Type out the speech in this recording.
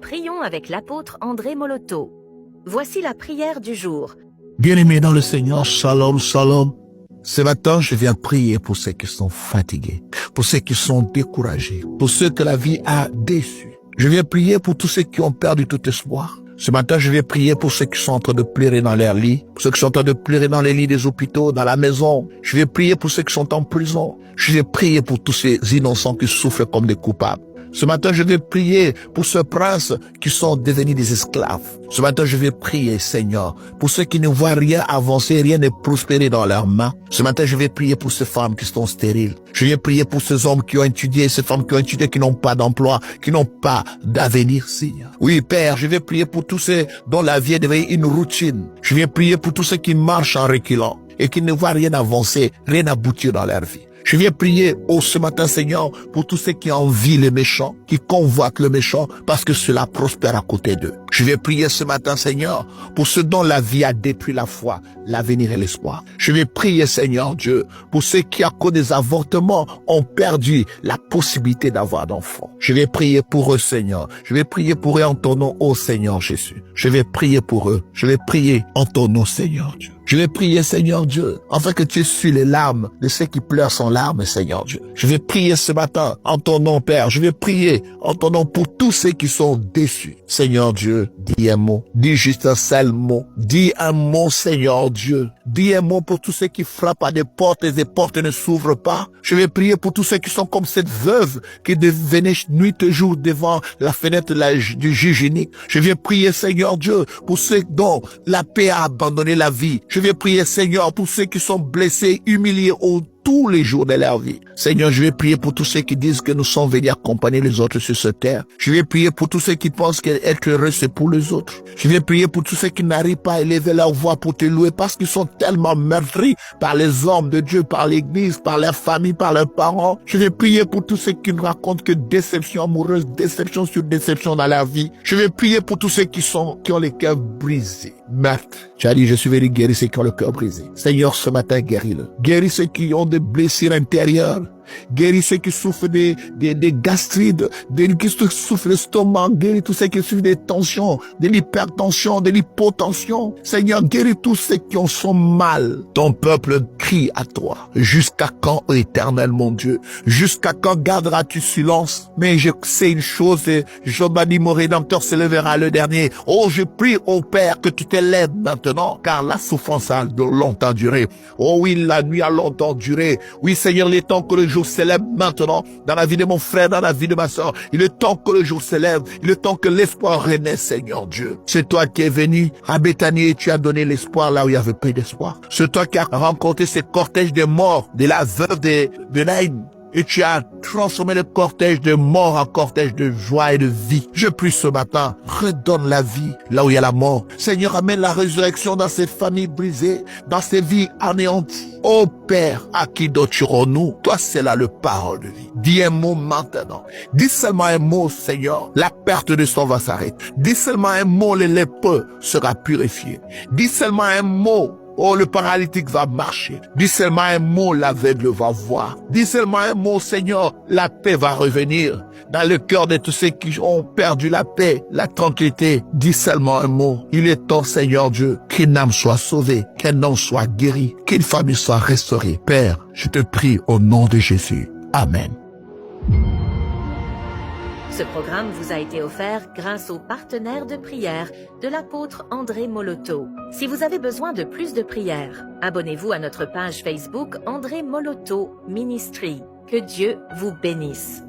prions avec l'apôtre André Moloto. Voici la prière du jour. Bien-aimés dans le Seigneur, shalom, shalom. Ce matin, je viens prier pour ceux qui sont fatigués, pour ceux qui sont découragés, pour ceux que la vie a déçus. Je viens prier pour tous ceux qui ont perdu tout espoir. Ce matin, je vais prier pour ceux qui sont en train de pleurer dans leur lit, pour ceux qui sont en train de pleurer dans les lits des hôpitaux, dans la maison. Je vais prier pour ceux qui sont en prison. Je vais prier pour tous ces innocents qui souffrent comme des coupables. Ce matin, je vais prier pour ce prince qui sont devenus des esclaves. Ce matin, je vais prier, Seigneur, pour ceux qui ne voient rien avancer, rien ne prospérer dans leurs mains. Ce matin, je vais prier pour ces femmes qui sont stériles. Je vais prier pour ces hommes qui ont étudié, ces femmes qui ont étudié, qui n'ont pas d'emploi, qui n'ont pas d'avenir, Seigneur. Oui, Père, je vais prier pour tous ceux dont la vie est devenue une routine. Je vais prier pour tous ceux qui marchent en reculant et qui ne voient rien avancer, rien aboutir dans leur vie. Je viens prier ce matin, Seigneur, pour tous ceux qui envient les méchants, qui convoitent le méchant, parce que cela prospère à côté d'eux. Je vais prier ce matin, Seigneur, pour ceux dont la vie a détruit la foi, l'avenir et l'espoir. Je vais prier, Seigneur Dieu, pour ceux qui, à cause des avortements, ont perdu la possibilité d'avoir d'enfants. Je vais prier pour eux, Seigneur. Je vais prier pour eux en ton nom, ô Seigneur Jésus. Je vais prier pour eux. Je vais prier en ton nom, Seigneur Dieu. Je vais prier, Seigneur Dieu, afin que tu essuies les larmes de ceux qui pleurent sans larmes, Seigneur Dieu. Je vais prier ce matin en ton nom, Père. Je vais prier en ton nom pour tous ceux qui sont déçus. Seigneur Dieu, dis un mot. Dis juste un seul mot. Dis un mot, Seigneur Dieu. Dis un mot pour tous ceux qui frappent à des portes et des portes ne s'ouvrent pas. Je vais prier pour tous ceux qui sont comme cette veuve qui devenait nuit et jour devant la fenêtre du juge unique. Je vais prier, Seigneur Dieu, pour ceux dont la paix a abandonné la vie. Je vais prier, Seigneur, pour ceux qui sont blessés, humiliés tous les jours de leur vie. Seigneur, je vais prier pour tous ceux qui disent que nous sommes venus accompagner les autres sur cette terre. Je vais prier pour tous ceux qui pensent qu'être heureux, c'est pour les autres. Je vais prier pour tous ceux qui n'arrivent pas à élever leur voix pour te louer parce qu'ils sont tellement meurtris par les hommes de Dieu, par l'église, par leur famille, par leurs parents. Je vais prier pour tous ceux qui ne racontent que déception amoureuse, déception sur déception dans leur vie. Je vais prier pour tous ceux qui ont les cœurs brisés. Meurtre. Tu as dit, je suis venu guérir ceux qui ont le cœur brisé. Seigneur, ce matin, guéris-le. Guéris ceux qui ont des blessures intérieures. Guéris ceux qui souffrent des gastrites, qui souffrent l'estomac. Guéris tous ceux qui souffrent des tensions, de l'hypertension, de l'hypotension. Seigneur, guéris tous ceux qui en sont mal. Ton peuple crie à toi. Jusqu'à quand, éternel mon Dieu? Jusqu'à quand garderas-tu silence? Mais je sais une chose, Job a dit, mon Rédempteur se lèvera le dernier. Oh, je prie, oh Père, que tu t'élèves maintenant, car la souffrance a longtemps duré. Oh oui, la nuit a longtemps duré. Oui, Seigneur, il est temps que le jour s'élève maintenant dans la vie de mon frère, dans la vie de ma soeur. Il est temps que le jour s'élève. Il est temps que l'espoir renaisse, Seigneur Dieu. C'est toi qui es venu à Béthanie et tu as donné l'espoir là où il y avait peu d'espoir. C'est toi qui as rencontré ce cortège de morts de la veuve de Naïm. Et tu as transformé le cortège de mort en cortège de joie et de vie. Je prie ce matin, redonne la vie là où il y a la mort. Seigneur, amène la résurrection dans ces familles brisées, dans ces vies anéanties. Ô Père, à qui doterons-nous? Toi, c'est là le parole de vie. Dis un mot maintenant. Dis seulement un mot, Seigneur. La perte de sang va s'arrêter. Dis seulement un mot, le lépreux sera purifié. Dis seulement un mot. Oh, le paralytique va marcher. Dis seulement un mot, l'aveugle va voir. Dis seulement un mot, Seigneur, la paix va revenir dans le cœur de tous ceux qui ont perdu la paix, la tranquillité. Dis seulement un mot. Il est temps, Seigneur Dieu, qu'une âme soit sauvée, qu'un homme soit guéri, qu'une famille soit restaurée. Père, je te prie au nom de Jésus. Amen. Ce programme vous a été offert grâce aux partenaires de prière de l'apôtre André Moloto. Si vous avez besoin de plus de prières, abonnez-vous à notre page Facebook André Moloto Ministry. Que Dieu vous bénisse.